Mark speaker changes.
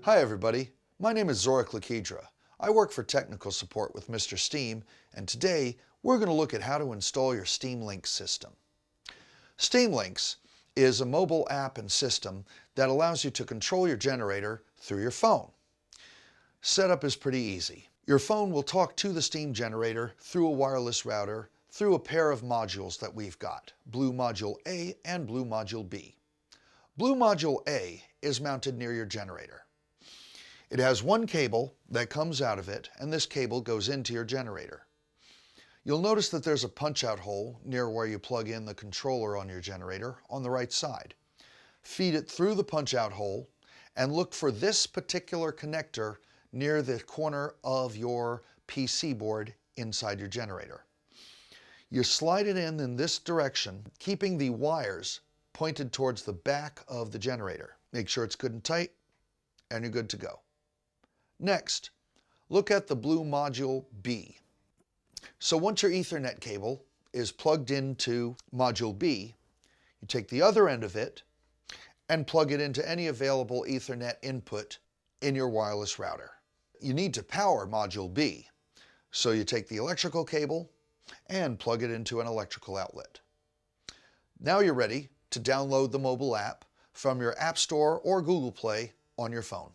Speaker 1: Hi everybody, my name is Zorik Lakidra. I work for technical support with MrSteam, and today we're going to look at how to install your SteamLinx system. SteamLinx is a mobile app and system that allows you to control your generator through your phone. Setup is pretty easy. Your phone will talk to the steam generator through a wireless router through a pair of modules that we've got, Blue Module A and Blue Module B. Blue Module A is mounted near your generator. It has one cable that comes out of it, and this cable goes into your generator. You'll notice that there's a punch-out hole near where you plug in the controller on your generator on the right side. Feed it through the punch-out hole and look for this particular connector near the corner of your PC board inside your generator. You slide it in this direction, keeping the wires pointed towards the back of the generator. Make sure it's good and tight, and you're good to go. Next, look at the Blue Module B. So once your Ethernet cable is plugged into Module B, you take the other end of it and plug it into any available Ethernet input in your wireless router. You need to power Module B, so you take the electrical cable and plug it into an electrical outlet. Now you're ready to download the mobile app from your App Store or Google Play on your phone.